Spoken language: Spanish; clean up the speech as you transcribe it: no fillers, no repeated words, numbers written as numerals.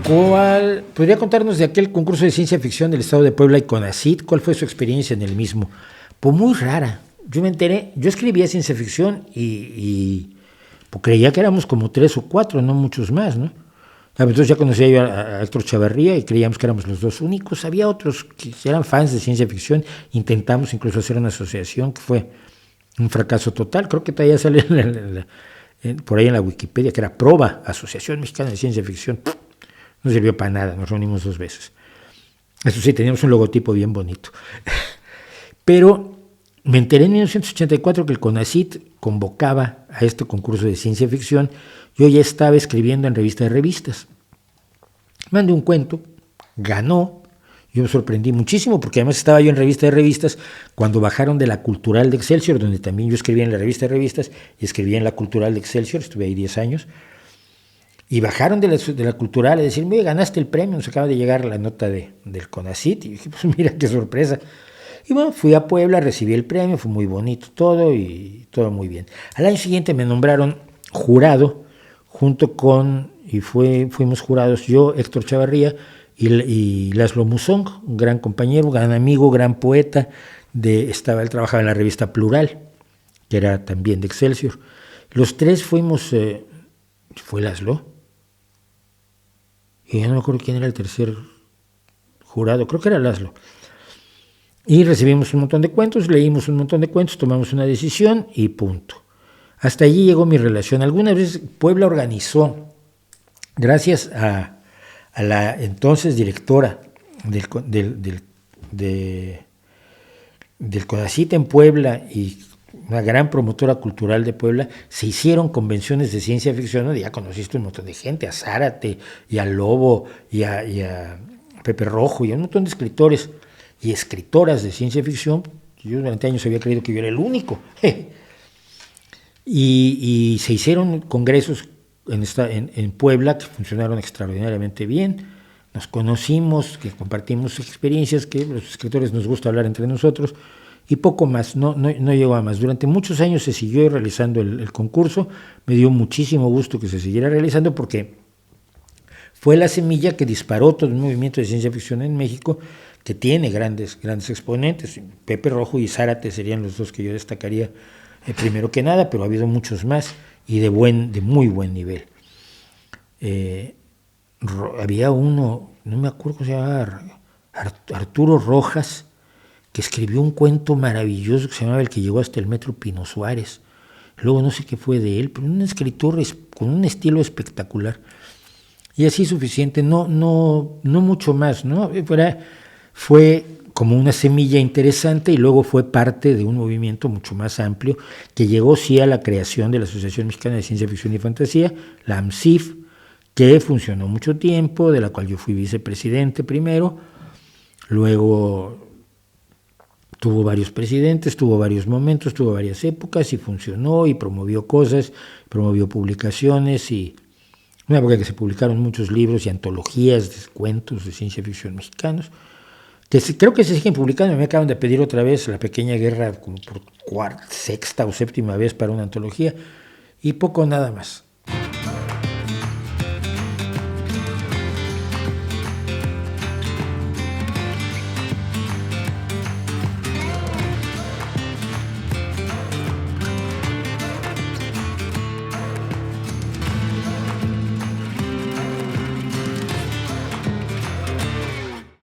¿Podría contarnos de aquel concurso de ciencia ficción del Estado de Puebla y CONACYT? ¿Cuál fue su experiencia en el mismo? Pues muy rara. Yo me enteré, yo escribía ciencia ficción y pues creía que éramos como 3 o 4, no muchos más, ¿no? Entonces ya conocía yo a Héctor Chavarría y creíamos que éramos los dos únicos. Había otros que eran fans de ciencia ficción. Intentamos incluso hacer una asociación que fue un fracaso total. Creo que todavía sale por ahí en la Wikipedia que era PROVA, Asociación Mexicana de Ciencia Ficción. No sirvió para nada, nos reunimos 2 veces. Eso sí, teníamos un logotipo bien bonito. Pero me enteré en 1984 que el CONACYT convocaba a este concurso de ciencia ficción. Yo ya estaba escribiendo en Revista de Revistas. Mandé un cuento, ganó. Yo me sorprendí muchísimo porque además estaba yo en Revista de Revistas cuando bajaron de la Cultural de Excelsior, donde también yo escribía en la Revista de Revistas y escribía en la Cultural de Excelsior, estuve ahí 10 años. Y bajaron de la Cultural a decirme, oye, ganaste el premio, nos acaba de llegar la nota del CONACYT. Y dije, pues mira qué sorpresa. Y bueno, fui a Puebla, recibí el premio, fue muy bonito todo y todo muy bien. Al año siguiente me nombraron jurado, junto con, fuimos jurados yo, Héctor Chavarría y Laszlo Musong, un gran compañero, gran amigo, gran poeta. Él trabajaba en la revista Plural, que era también de Excelsior. Los tres fuimos, fue Laszlo, y yo no me acuerdo quién era el tercer jurado, creo que era Laszlo. Y recibimos un montón de cuentos, leímos un montón de cuentos, tomamos una decisión y punto. Hasta allí llegó mi relación. Algunas veces Puebla organizó, gracias a la entonces directora del CONACYT en Puebla y una gran promotora cultural de Puebla, se hicieron convenciones de ciencia ficción, donde ya conociste un montón de gente, a Zárate y a Lobo y a Pepe Rojo y a un montón de escritores y escritoras de ciencia ficción. Yo durante años había creído que yo era el único. y se hicieron congresos en Puebla que funcionaron extraordinariamente bien. Nos conocimos, que compartimos experiencias, que los escritores nos gusta hablar entre nosotros, y poco más, no llegó a más. Durante muchos años se siguió realizando el concurso. Me dio muchísimo gusto que se siguiera realizando porque fue la semilla que disparó todo el movimiento de ciencia ficción en México, que tiene grandes exponentes. Pepe Rojo y Zárate serían los dos que yo destacaría primero que nada, pero ha habido muchos más y de muy buen nivel. Había uno, no me acuerdo cómo se llamaba, Arturo Rojas, que escribió un cuento maravilloso que se llamaba El que llegó hasta el Metro Pino Suárez. Luego no sé qué fue de él, pero un escritor con un estilo espectacular. Y así suficiente, no mucho más, ¿no? Fue como una semilla interesante y luego fue parte de un movimiento mucho más amplio que llegó sí a la creación de la Asociación Mexicana de Ciencia Ficción y Fantasía, la AMCIF, que funcionó mucho tiempo, de la cual yo fui vicepresidente primero, luego tuvo varios presidentes, tuvo varios momentos, tuvo varias épocas y funcionó y promovió cosas, promovió publicaciones y una época que se publicaron muchos libros y antologías de cuentos de ciencia ficción mexicanos, que creo que se siguen publicando. Me acaban de pedir otra vez La Pequeña Guerra como por sexta o séptima vez para una antología y poco nada más.